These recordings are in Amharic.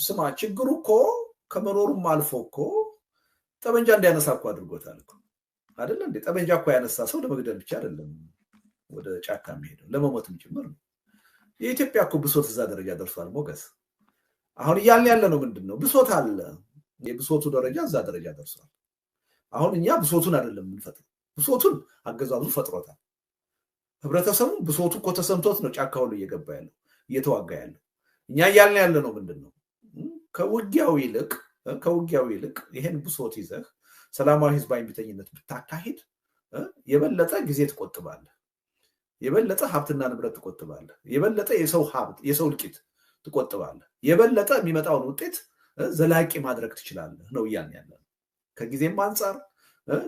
ስማ ችግሩ እኮ ከመኖሩም አልፎ እኮ ጠበንጃ እንዲያነሳ እኮ አድርጎታል እኮ አይደል እንዴ? ጠበንጃ እኮ ያነሳ ሰው ለመግደል ብቻ አይደለም ወደ ጫካ የሚሄደው ለመሞትም ጭምር ነው። የኢትዮጵያ እኮ ብሶት እዛ ደረጃ ደርሷል ሞገስ። አሁን እያልን ያለ ነው ምንድነው? ብሶት አለ። የብሶቱ ደረጃ እዛ ደረጃ ደርሷል። አሁን እኛ ብሶቱን አይደለም የምንፈጥረው፣ ብሶቱን አገዛዙ ፈጥሮታል። ህብረተሰቡ ብሶቱ እኮ ተሰምቶት ነው ጫካ ሁሉ እየገባ ያለው እየተዋጋ ያለው። እኛ እያልን ያለ ነው ምንድነው? ከውጊያው ይልቅ ይሄን ብሶት ይዘህ ሰላማዊ ህዝባዊ እምቢተኝነት ብታካሂድ የበለጠ ጊዜ ትቆጥባለህ፣ የበለጠ ሀብትና ንብረት ትቆጥባለህ፣ የበለጠ የሰው እልቂት ትቆጥባለህ፣ የበለጠ የሚመጣውን ውጤት ዘላቂ ማድረግ ትችላለህ ነው እያልን ያለ ነው። ከጊዜም አንጻር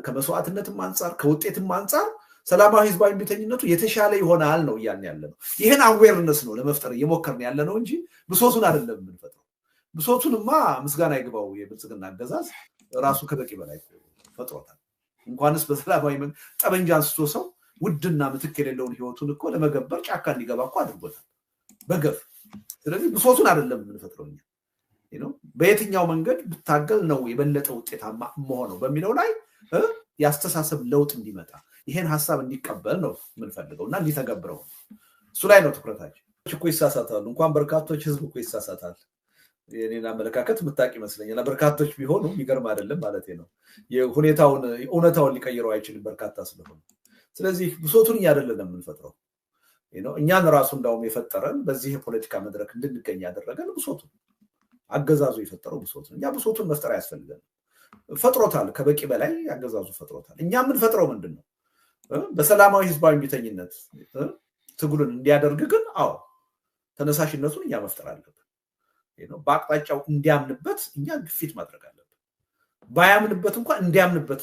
ከመስዋዕትነትም አንጻር ከውጤትም አንጻር ሰላማዊ ህዝባዊ እምቢተኝነቱ የተሻለ ይሆናል ነው እያልን ያለ ነው። ይሄን አዌርነስ ነው ለመፍጠር እየሞከርን ያለ ነው እንጂ ብሶቱን አይደለም የምንፈጥረው። ብሶቱንማ ምስጋና ይግባው የብልጽግና አገዛዝ ራሱ ከበቂ በላይ ፈጥሮታል። እንኳንስ በሰላማዊ ጠበንጃ አንስቶ ሰው ውድና ምትክ የሌለውን ህይወቱን እኮ ለመገበር ጫካ እንዲገባ እኮ አድርጎታል በገፍ። ስለዚህ ብሶቱን አይደለም የምንፈጥረው እኛ በየትኛው መንገድ ብታገል ነው የበለጠ ውጤታማ መሆነው በሚለው ላይ ያስተሳሰብ ለውጥ እንዲመጣ ይሄን ሐሳብ እንዲቀበል ነው የምንፈልገው እና እንዲተገብረው እሱ ላይ ነው ትኩረታችን። እኮ ይሳሳታሉ እንኳን በርካቶች ህዝብ እኮ ይሳሳታል። የኔና አመለካከት ምታቂ ይመስለኛል። በርካቶች ቢሆኑ የሚገርም አይደለም ማለት ነው። የሁኔታውን እውነታውን ሊቀይረው አይችልም በርካታ ስለሆነ። ስለዚህ ብሶቱን ያደለም የምንፈጥረው እኛን ራሱ እንዳውም የፈጠረን በዚህ የፖለቲካ መድረክ እንድንገኝ ያደረገን ብሶቱ አገዛዙ የፈጠረው ብሶት ነው። እኛ ብሶቱን መፍጠር ያስፈልጋል። ፈጥሮታል፣ ከበቂ በላይ አገዛዙ ፈጥሮታል። እኛ የምንፈጥረው ምንድነው? በሰላማዊ ህዝባዊ እምቢተኝነት ትግሉን እንዲያደርግ ግን ተነሳሽነቱን እኛ መፍጠር አለብን። በአቅጣጫው እንዲያምንበት እኛ ግፊት ማድረግ አለብን። ባያምንበት እንኳን እንዲያምንበት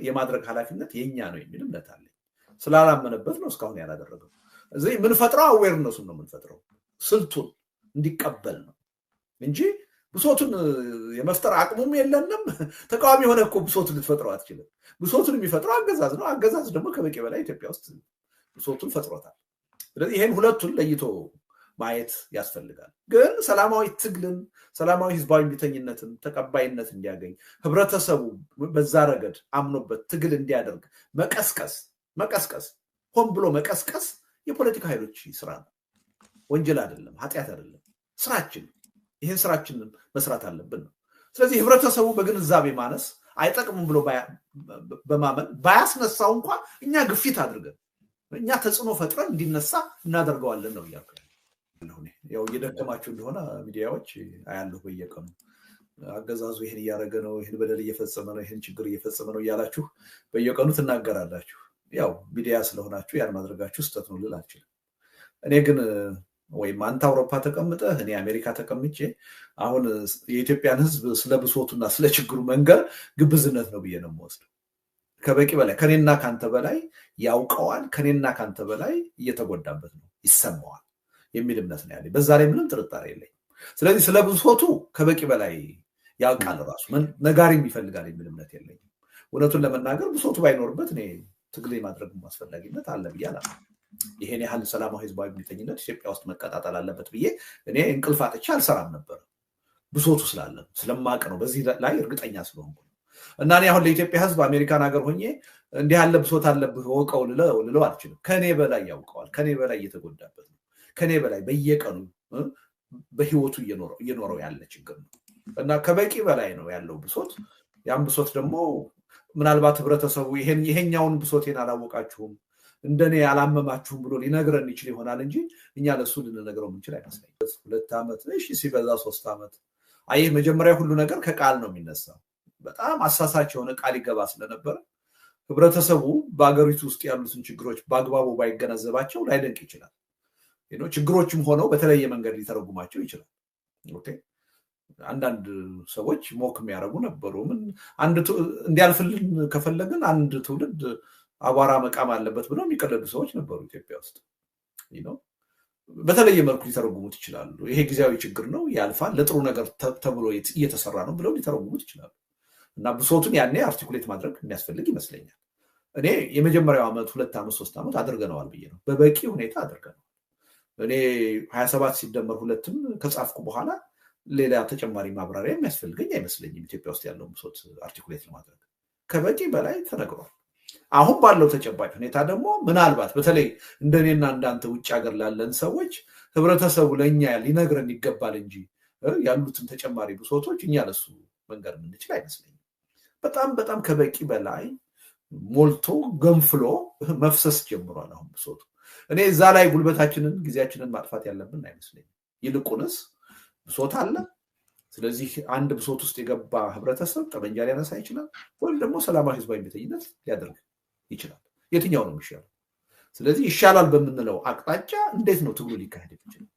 የማድረግ ኃላፊነት የኛ ነው የሚል እምነት አለኝ። ስላላመነበት ነው እስካሁን ያላደረገው። እዚህ የምንፈጥረው አዌርነሱን ነው የምንፈጥረው፣ ስልቱን እንዲቀበል ነው እንጂ ብሶቱን የመፍጠር አቅሙም የለንም። ተቃዋሚ የሆነ እኮ ብሶቱን ልትፈጥረው አትችልም። ብሶቱን የሚፈጥረው አገዛዝ ነው። አገዛዝ ደግሞ ከበቂ በላይ ኢትዮጵያ ውስጥ ብሶቱን ፈጥሮታል። ስለዚህ ይሄን ሁለቱን ለይቶ ማየት ያስፈልጋል። ግን ሰላማዊ ትግልን ሰላማዊ ህዝባዊ እምቢተኝነትን ተቀባይነት እንዲያገኝ ህብረተሰቡ በዛ ረገድ አምኖበት ትግል እንዲያደርግ መቀስቀስ ሆን ብሎ መቀስቀስ የፖለቲካ ኃይሎች ስራ ነው። ወንጀል አይደለም፣ ኃጢአት አይደለም፣ ስራችን። ይሄን ስራችንን መስራት አለብን ነው። ስለዚህ ህብረተሰቡ በግንዛቤ ማነስ አይጠቅምም ብሎ በማመን ባያስነሳው እንኳን እኛ ግፊት አድርገን እኛ ተጽዕኖ ፈጥረን እንዲነሳ እናደርገዋለን ነው እያልኩ ያው እየደከማችሁ እንደሆነ ሚዲያዎች አያለሁ በየቀኑ አገዛዙ ይሄን እያደረገ ነው፣ ይሄን በደል እየፈጸመ ነው፣ ይሄን ችግር እየፈጸመ ነው እያላችሁ በየቀኑ ትናገራላችሁ። ያው ሚዲያ ስለሆናችሁ ያን ማድረጋችሁ ስህተት ነው ልል አልችልም። እኔ ግን ወይም አንተ አውሮፓ ተቀምጠህ እኔ አሜሪካ ተቀምጬ አሁን የኢትዮጵያን ህዝብ ስለ ብሶቱና ስለ ችግሩ መንገር ግብዝነት ነው ብዬ ነው የምወስደው። ከበቂ በላይ ከኔና ካንተ በላይ ያውቀዋል፣ ከኔና ካንተ በላይ እየተጎዳበት ነው ይሰማዋል የሚል እምነት ነው ያለኝ። በዛ ላይ ምንም ጥርጣሬ የለኝም። ስለዚህ ስለ ብሶቱ ከበቂ በላይ ያውቃል፣ ራሱ ነጋሪም ይፈልጋል የሚል እምነት የለኝም። እውነቱን ለመናገር ብሶቱ ባይኖርበት እኔ ትግል ማድረግ አስፈላጊነት አለ ብዬ አላምንም። ይሄን ያህል ሰላማዊ ህዝባዊ እምቢተኝነት ኢትዮጵያ ውስጥ መቀጣጠል አለበት ብዬ እኔ እንቅልፍ አጥቼ አልሰራም ነበር። ብሶቱ ስላለ ስለማቅ ነው፣ በዚህ ላይ እርግጠኛ ስለሆንኩ ነው። እና እኔ አሁን ለኢትዮጵያ ህዝብ አሜሪካን ሀገር ሆኜ እንዲህ ያለ ብሶት አለብህ ወቀው ልለው አልችልም። ከኔ በላይ ያውቀዋል፣ ከኔ በላይ እየተጎዳበት ነው፣ ከኔ በላይ በየቀኑ በህይወቱ እየኖረው ያለ ችግር ነው እና ከበቂ በላይ ነው ያለው ብሶት። ያን ብሶት ደግሞ ምናልባት ህብረተሰቡ ይሄኛውን ብሶቴን አላወቃችሁም እንደኔ አላመማችሁም ብሎ ሊነግረን ይችል ይሆናል እንጂ እኛ ለሱ ልንነግረው ምንችል አይመስለኝም። 2 ዓመት ሲበዛ 3 ዓመት አየህ፣ መጀመሪያ ሁሉ ነገር ከቃል ነው የሚነሳው። በጣም አሳሳች የሆነ ቃል ይገባ ስለነበረ ህብረተሰቡ በአገሪቱ ውስጥ ያሉትን ችግሮች በአግባቡ ባይገነዘባቸው ላይደንቅ ይችላል። ችግሮችም ሆነው በተለየ መንገድ ሊተረጉማቸው ይችላል። አንዳንድ ሰዎች ሞክ የሚያደርጉ ነበሩ። እንዲያልፍልን ከፈለግን አንድ ትውልድ አቧራ መቃም አለበት ብለው የሚቀለዱ ሰዎች ነበሩ ኢትዮጵያ ውስጥ። በተለየ መልኩ ሊተረጉሙት ይችላሉ። ይሄ ጊዜያዊ ችግር ነው ያልፋል፣ ለጥሩ ነገር ተብሎ እየተሰራ ነው ብለው ሊተረጉሙት ይችላሉ። እና ብሶቱን ያኔ አርቲኩሌት ማድረግ የሚያስፈልግ ይመስለኛል። እኔ የመጀመሪያው ዓመት 2 ዓመት 3 ዓመት አድርገነዋል ብዬ ነው፣ በበቂ ሁኔታ አድርገነዋል። እኔ 27 ሲደመር 2ም ከጻፍኩ በኋላ ሌላ ተጨማሪ ማብራሪያ የሚያስፈልገኝ አይመስለኝም። ኢትዮጵያ ውስጥ ያለው ብሶት አርቲኩሌት ለማድረግ ከበቂ በላይ ተነግሯል። አሁን ባለው ተጨባጭ ሁኔታ ደግሞ ምናልባት በተለይ እንደኔና እንዳንተ ውጭ ሀገር ላለን ሰዎች ህብረተሰቡ ለእኛ ሊነግረን ይገባል እንጂ ያሉትን ተጨማሪ ብሶቶች እኛ ለሱ መንገር የምንችል አይመስለኝም። በጣም በጣም ከበቂ በላይ ሞልቶ ገንፍሎ መፍሰስ ጀምሯል አሁን ብሶቱ። እኔ እዛ ላይ ጉልበታችንን ጊዜያችንን ማጥፋት ያለብን አይመስለኝም። ይልቁንስ ብሶት አለ። ስለዚህ አንድ ብሶት ውስጥ የገባ ህብረተሰብ ጠመንጃ ሊያነሳ ይችላል፣ ወይም ደግሞ ሰላማዊ ህዝባዊ እምቢተኝነት ሊያደርግ ይችላል። የትኛው ነው የሚሻለው? ስለዚህ ይሻላል በምንለው አቅጣጫ እንዴት ነው ትግሉ ሊካሄድ የሚችለው?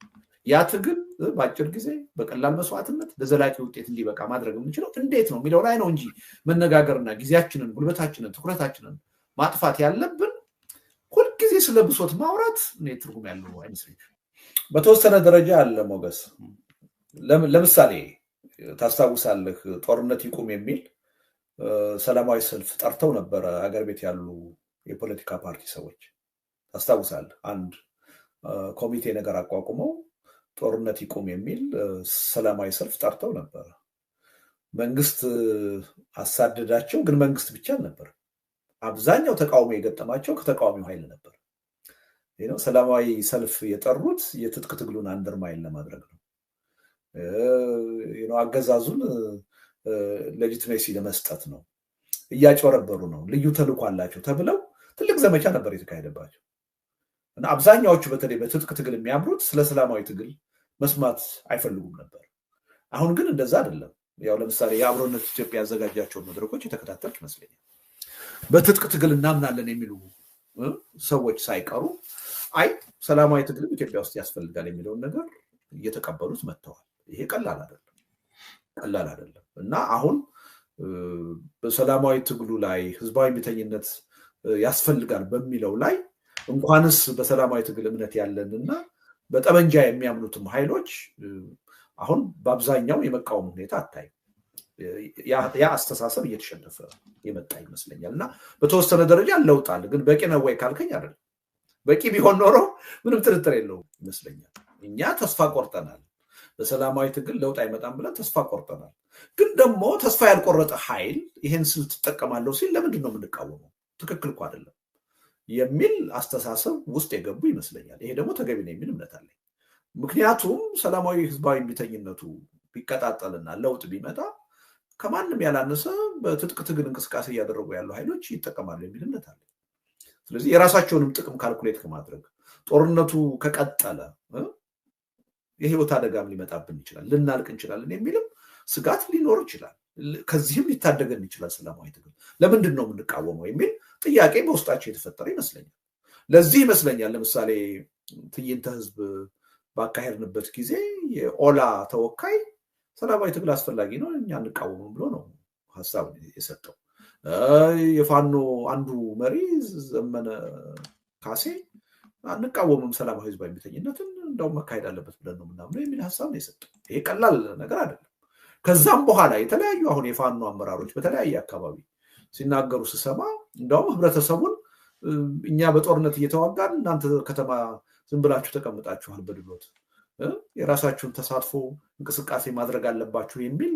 ያ ትግል በአጭር ጊዜ በቀላል መስዋዕትነት ለዘላቂ ውጤት እንዲበቃ ማድረግ የምንችለው እንዴት ነው የሚለው ላይ ነው እንጂ መነጋገርና ጊዜያችንን፣ ጉልበታችንን፣ ትኩረታችንን ማጥፋት ያለብን ሁልጊዜ ስለ ብሶት ማውራት እኔ ትርጉም ያለው አይመስለኝም። በተወሰነ ደረጃ አለ ሞገስ። ለምሳሌ ታስታውሳለህ ጦርነት ይቁም የሚል ሰላማዊ ሰልፍ ጠርተው ነበረ አገር ቤት ያሉ የፖለቲካ ፓርቲ ሰዎች። ታስታውሳለህ? አንድ ኮሚቴ ነገር አቋቁመው ጦርነት ይቁም የሚል ሰላማዊ ሰልፍ ጠርተው ነበረ። መንግስት አሳደዳቸው፣ ግን መንግስት ብቻ አልነበር። አብዛኛው ተቃውሞ የገጠማቸው ከተቃዋሚው ኃይል ነበር። ሰላማዊ ሰልፍ የጠሩት የትጥቅ ትግሉን አንደርማይን ለማድረግ ነው። አገዛዙን ሌጂቲሜሲ ለመስጠት ነው። እያጭበረበሩ ነው፣ ልዩ ተልዕኮ አላቸው ተብለው ትልቅ ዘመቻ ነበር የተካሄደባቸው እና አብዛኛዎቹ በተለይ በትጥቅ ትግል የሚያምሩት ስለ ሰላማዊ ትግል መስማት አይፈልጉም ነበር። አሁን ግን እንደዛ አይደለም። ያው ለምሳሌ የአብሮነት ኢትዮጵያ ያዘጋጃቸውን መድረኮች የተከታተልክ ይመስለኛል። በትጥቅ ትግል እናምናለን የሚሉ ሰዎች ሳይቀሩ አይ ሰላማዊ ትግልም ኢትዮጵያ ውስጥ ያስፈልጋል የሚለውን ነገር እየተቀበሉት መጥተዋል። ይሄ ቀላል አይደለም እና አሁን በሰላማዊ ትግሉ ላይ ህዝባዊ እምቢተኝነት ያስፈልጋል በሚለው ላይ እንኳንስ በሰላማዊ ትግል እምነት ያለንና በጠመንጃ የሚያምኑትም ኃይሎች አሁን በአብዛኛው የመቃወም ሁኔታ አታይም። ያ አስተሳሰብ እየተሸነፈ የመጣ ይመስለኛል እና በተወሰነ ደረጃ ለውጣል። ግን በቂ ነው ወይ ካልከኝ አይደለም። በቂ ቢሆን ኖሮ ምንም ጥርጥር የለውም ይመስለኛል። እኛ ተስፋ ቆርጠናል። በሰላማዊ ትግል ለውጥ አይመጣም ብለን ተስፋ ቆርጠናል። ግን ደግሞ ተስፋ ያልቆረጠ ኃይል ይሄን ስልት ትጠቀማለሁ ሲል ለምንድን ነው የምንቃወመው? ትክክል እኮ አይደለም የሚል አስተሳሰብ ውስጥ የገቡ ይመስለኛል። ይሄ ደግሞ ተገቢ ነው የሚል እምነት አለኝ። ምክንያቱም ሰላማዊ ህዝባዊ እምቢተኝነቱ ቢቀጣጠልና ለውጥ ቢመጣ ከማንም ያላነሰ በትጥቅ ትግል እንቅስቃሴ እያደረጉ ያሉ ኃይሎች ይጠቀማሉ የሚል እምነት አለኝ። ስለዚህ የራሳቸውንም ጥቅም ካልኩሌት ከማድረግ ጦርነቱ ከቀጠለ የህይወት አደጋም ሊመጣብን ይችላል፣ ልናልቅ እንችላለን የሚልም ስጋት ሊኖር ይችላል። ከዚህም ሊታደገን ይችላል ሰላማዊ ትግል። ለምንድን ነው የምንቃወመው የሚል ጥያቄ በውስጣቸው የተፈጠረ ይመስለኛል። ለዚህ ይመስለኛል ለምሳሌ ትዕይንተ ህዝብ ባካሄድንበት ጊዜ የኦላ ተወካይ ሰላማዊ ትግል አስፈላጊ ነው እኛ እንቃወምም ብሎ ነው ሀሳብ የሰጠው። የፋኖ አንዱ መሪ ዘመነ ካሴ አንቃወምም ሰላማዊ ህዝባዊ እምቢተኝነትን እንደውም መካሄድ አለበት ብለን ነው ምናምነው የሚል ሀሳብ ነው የሰጠው። ይሄ ቀላል ነገር አይደለም። ከዛም በኋላ የተለያዩ አሁን የፋኖ አመራሮች በተለያየ አካባቢ ሲናገሩ ስሰማ እንደውም ህብረተሰቡን እኛ በጦርነት እየተዋጋን እናንተ ከተማ ዝም ብላችሁ ተቀምጣችኋል በድሎት የራሳችሁን ተሳትፎ እንቅስቃሴ ማድረግ አለባችሁ የሚል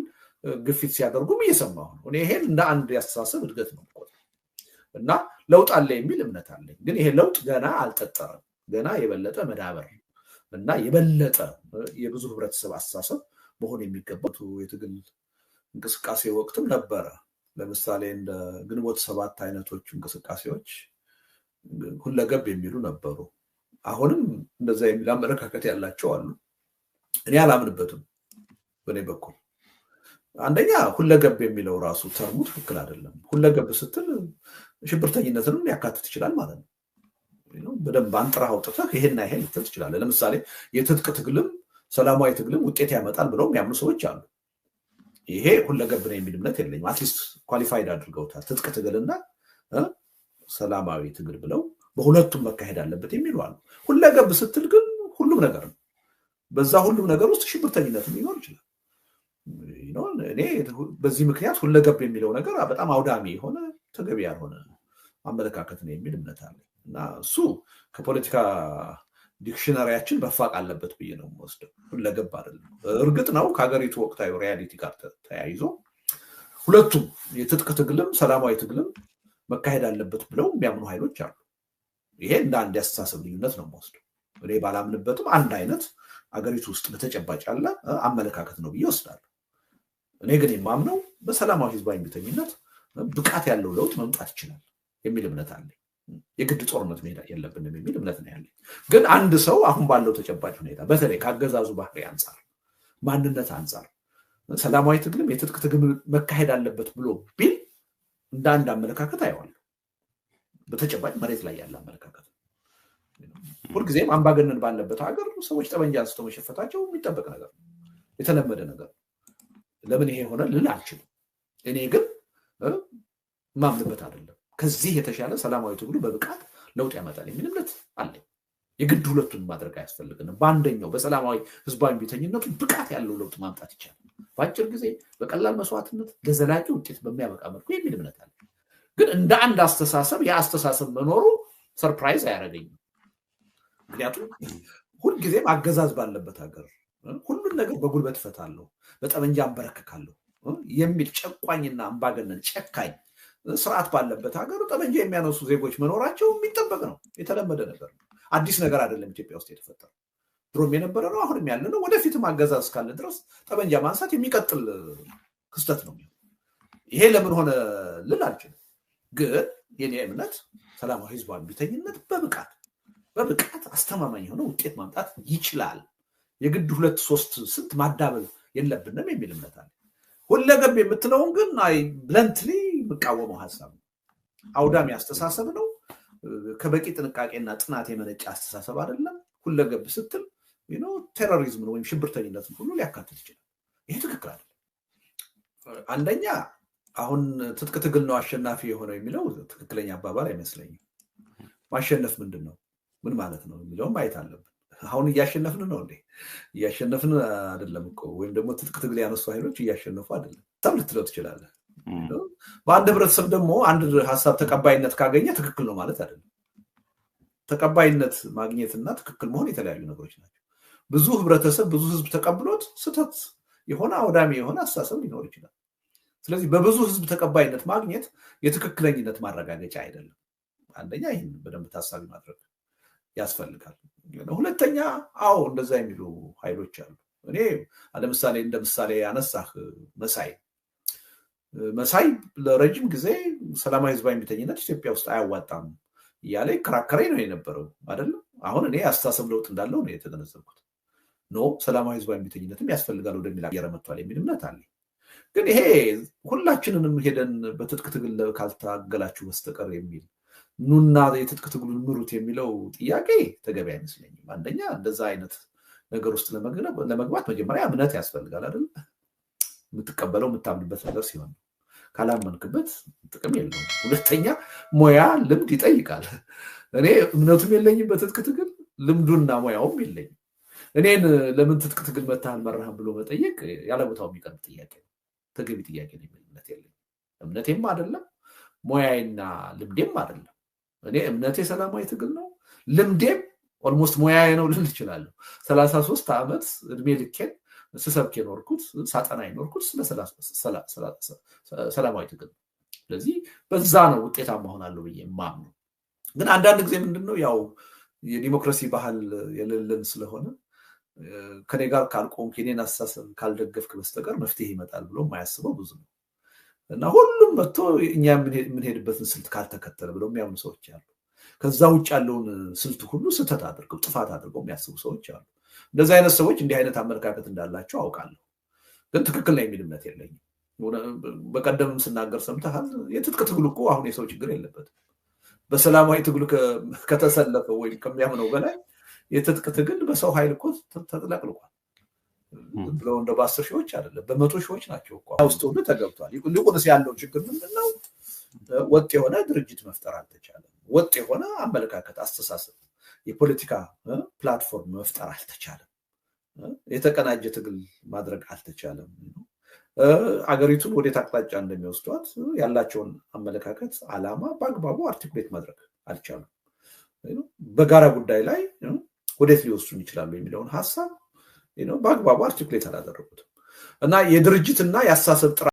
ግፊት ሲያደርጉም እየሰማሁ ነው። እኔ ይሄን እንደ አንድ ያስተሳሰብ እድገት ነው እና ለውጥ አለ የሚል እምነት አለኝ። ግን ይሄ ለውጥ ገና አልጠጠረም። ገና የበለጠ መዳበር እና የበለጠ የብዙ ህብረተሰብ አስተሳሰብ መሆን የሚገባው የትግል እንቅስቃሴ ወቅትም ነበረ። ለምሳሌ እንደ ግንቦት ሰባት አይነቶች እንቅስቃሴዎች ሁለገብ የሚሉ ነበሩ። አሁንም እንደዛ የሚል አመለካከት ያላቸው አሉ። እኔ አላምንበትም። በእኔ በኩል አንደኛ ሁለገብ የሚለው ራሱ ተርሙ ትክክል አይደለም። ሁለገብ ስትል ሽብርተኝነትንም ሊያካትት ይችላል ማለት ነው። በደንብ አንጥረህ አውጥተህ ይሄና ይሄን ልትል ትችላለህ። ለምሳሌ የትጥቅ ትግልም ሰላማዊ ትግልም ውጤት ያመጣል ብለው የሚያምኑ ሰዎች አሉ። ይሄ ሁለገብ ነው የሚል እምነት የለኝም። አትሊስት ኳሊፋይድ አድርገውታል። ትጥቅ ትግልና ሰላማዊ ትግል ብለው በሁለቱም መካሄድ አለበት የሚሉ አሉ። ሁለገብ ስትል ግን ሁሉም ነገር ነው። በዛ ሁሉም ነገር ውስጥ ሽብርተኝነት ሊኖር ይችላል። እኔ በዚህ ምክንያት ሁለገብ የሚለው ነገር በጣም አውዳሚ የሆነ ተገቢ ያልሆነ አመለካከት ነው የሚል እምነት አለ እና እሱ ከፖለቲካ ዲክሽነሪያችን መፋቅ አለበት ብዬ ነው የምወስደው። ሁለገብ አይደለም። እርግጥ ነው ከሀገሪቱ ወቅታዊ ሪያሊቲ ጋር ተያይዞ ሁለቱም የትጥቅ ትግልም ሰላማዊ ትግልም መካሄድ አለበት ብለው የሚያምኑ ኃይሎች አሉ። ይሄ እንደ አንድ ያስተሳሰብ ልዩነት ነው የምወስደው። እኔ ባላምንበትም አንድ አይነት አገሪቱ ውስጥ በተጨባጭ ያለ አመለካከት ነው ብዬ ወስዳለሁ። እኔ ግን የማምነው በሰላማዊ ህዝባዊ እምቢተኝነት ብቃት ያለው ለውጥ መምጣት ይችላል የሚል እምነት አለኝ። የግድ ጦርነት መሄድ የለብንም የሚል እምነት ነው ያለኝ። ግን አንድ ሰው አሁን ባለው ተጨባጭ ሁኔታ በተለይ ካገዛዙ ባህሪ አንጻር፣ ማንነት አንጻር ሰላማዊ ትግልም የትጥቅ ትግል መካሄድ አለበት ብሎ ቢል እንደ አንድ አመለካከት አየዋለሁ። በተጨባጭ መሬት ላይ ያለ አመለካከት። ሁልጊዜም አምባገነን ባለበት ሀገር ሰዎች ጠመንጃ አንስተው መሸፈታቸው የሚጠበቅ ነገር ነው፣ የተለመደ ነገር ነው። ለምን ይሄ ሆነ ልል አልችልም። እኔ ግን ማምንበት አይደለም። ከዚህ የተሻለ ሰላማዊ ትግሉ በብቃት ለውጥ ያመጣል የሚል እምነት አለኝ። የግድ ሁለቱን ማድረግ አያስፈልግንም። በአንደኛው በሰላማዊ ህዝባዊ እምቢተኝነቱ ብቃት ያለው ለውጥ ማምጣት ይቻላል በአጭር ጊዜ በቀላል መስዋዕትነት ለዘላቂ ውጤት በሚያበቃ መልኩ የሚል እምነት አለ። ግን እንደ አንድ አስተሳሰብ የአስተሳሰብ መኖሩ ሰርፕራይዝ አያደርገኝም። ምክንያቱም ሁልጊዜም አገዛዝ ባለበት ሀገር ሁሉን ነገር በጉልበት እፈታለሁ፣ በጠመንጃ አንበረክካለሁ የሚል ጨቋኝና አምባገነን ጨካኝ ስርዓት ባለበት ሀገር ጠመንጃ የሚያነሱ ዜጎች መኖራቸው የሚጠበቅ ነው፣ የተለመደ ነገር ነው። አዲስ ነገር አይደለም ኢትዮጵያ ውስጥ የተፈጠረው። ድሮም የነበረ ነው፣ አሁንም ያለ ነው። ወደፊትም አገዛዝ እስካለ ድረስ ጠመንጃ ማንሳት የሚቀጥል ክስተት ነው። ይሄ ለምን ሆነ ልል አልችልም። ግን የኔ እምነት ሰላማዊ ህዝባዊ እምቢተኝነት በብቃት አስተማማኝ የሆነ ውጤት ማምጣት ይችላል። የግድ 2-3 ስንት ማዳበል የለብንም የሚል እምነት አለ። ሁለገብ የምትለውን ግን ብለንትሊ የምቃወመው ሀሳብ ነው። አውዳሚ አስተሳሰብ ነው። ከበቂ ጥንቃቄና ጥናት የመነጨ አስተሳሰብ አይደለም። ሁለገብ ስትል ቴሮሪዝምን ወይም ሽብርተኝነትን ሁሉ ሊያካትት ይችላል። ይሄ ትክክል አይደለም። አንደኛ አሁን ትጥቅ ትግል ነው አሸናፊ የሆነው የሚለው ትክክለኛ አባባል አይመስለኝም። ማሸነፍ ምንድን ነው ምን ማለት ነው የሚለውን ማየት አለብን። አሁን እያሸነፍን ነው እንዴ? እያሸነፍን አይደለም እኮ። ወይም ደግሞ ትጥቅ ትግል ያነሱ ኃይሎች እያሸነፉ አይደለም ታም ልትለው ትችላለህ። በአንድ ህብረተሰብ ደግሞ አንድ ሀሳብ ተቀባይነት ካገኘ ትክክል ነው ማለት አይደለም። ተቀባይነት ማግኘትና ትክክል መሆን የተለያዩ ነገሮች ናቸው። ብዙ ህብረተሰብ ብዙ ህዝብ ተቀብሎት ስህተት የሆነ አውዳሚ የሆነ አስተሳሰብ ሊኖር ይችላል። ስለዚህ በብዙ ህዝብ ተቀባይነት ማግኘት የትክክለኝነት ማረጋገጫ አይደለም። አንደኛ ይህን በደንብ ታሳቢ ማድረግ ያስፈልጋል። ሁለተኛ እንደዛ የሚሉ ኃይሎች አሉ። እኔ ለምሳሌ እንደ ምሳሌ ያነሳህ መሳይ ለረጅም ጊዜ ሰላማዊ ህዝባዊ እምቢተኝነት ኢትዮጵያ ውስጥ አያዋጣም እያለ ይከራከረኝ ነው የነበረው አይደለም። አሁን እኔ አስተሳሰብ ለውጥ እንዳለው ነው የተገነዘብኩት። ሰላማዊ ህዝባዊ እምቢተኝነትም ያስፈልጋል ወደሚል አየር መጥቷል የሚል እምነት አለኝ። ግን ይሄ ሁላችንንም ሄደን በትጥቅ ትግል ካልታገላችሁ በስተቀር የሚል ኑና የትጥቅ ትግሉን ምሩት የሚለው ጥያቄ ተገቢ አይመስለኝም። አንደኛ እንደዛ አይነት ነገር ውስጥ ለመግባት መጀመሪያ እምነት ያስፈልጋል አይደል? የምትቀበለው የምታምንበት ነገር ሲሆን ካላመንክበት ጥቅም የለውም። ሁለተኛ ሙያ ልምድ ይጠይቃል። እኔ እምነቱም የለኝም በትጥቅ ትግል ልምዱና ሙያውም የለኝም። እኔን ለምን ትጥቅ ትግል መታህል መራህም ብሎ መጠየቅ ያለ ቦታው የሚቀርብ ጥያቄ ነው፣ ተገቢ ጥያቄ ነው የሚል እምነት የለኝም። እምነቴም አይደለም ሙያዬና ልምዴም አይደለም። እኔ እምነቴ ሰላማዊ ትግል ነው፣ ልምዴም ኦልሞስት ሙያዬ ነው ልል እችላለሁ። 33 ዓመት እድሜ ልኬን ስሰብክ የኖርኩት ሳጠና የኖርኩት ሰላማዊ ትግል። ስለዚህ በዛ ነው ውጤታማ ሆናለሁ ብዬ የማምነው። ግን አንዳንድ ጊዜ ምንድነው ያው የዲሞክራሲ ባህል የሌለን ስለሆነ ከኔ ጋር ካልቆምክ የኔን አስተሳሰብ ካልደገፍክ በስተቀር መፍትሄ ይመጣል ብሎ የማያስበው ብዙ ነው እና ሁሉም መጥቶ እኛ የምንሄድበትን ስልት ካልተከተለ ብለው የሚያምኑ ሰዎች አሉ። ከዛ ውጭ ያለውን ስልት ሁሉ ስህተት አድርገው ጥፋት አድርገው የሚያስቡ ሰዎች አሉ። እንደዚህ አይነት ሰዎች እንዲህ አይነት አመለካከት እንዳላቸው አውቃለሁ፣ ግን ትክክል ነው የሚል እምነት የለኝም። በቀደምም ስናገር ሰምተሃል። የትጥቅ ትግሉ እኮ አሁን የሰው ችግር የለበትም። በሰላማዊ ትግሉ ከተሰለፈ ወይም ከሚያምነው በላይ የትጥቅ ትግል በሰው ኃይል እኮ ተጥለቅልቋል። ብለው እንደ በ10 ሺዎች አይደለም በመቶ ሺዎች ናቸው እኮ ውስጥ ሁሉ ተገብቷል። ይልቁንስ ያለው ችግር ምንድነው? ወጥ የሆነ ድርጅት መፍጠር አልተቻለም። ወጥ የሆነ አመለካከት፣ አስተሳሰብ፣ የፖለቲካ ፕላትፎርም መፍጠር አልተቻለም። የተቀናጀ ትግል ማድረግ አልተቻለም። አገሪቱን ወዴት አቅጣጫ እንደሚወስዷት ያላቸውን አመለካከት ዓላማ በአግባቡ አርቲኩሌት ማድረግ አልቻሉም። በጋራ ጉዳይ ላይ ወዴት ሊወስዱን ይችላሉ የሚለውን ሀሳብ በአግባቡ አርቲኩሌት አላደረጉትም እና የድርጅትና የአስተሳሰብ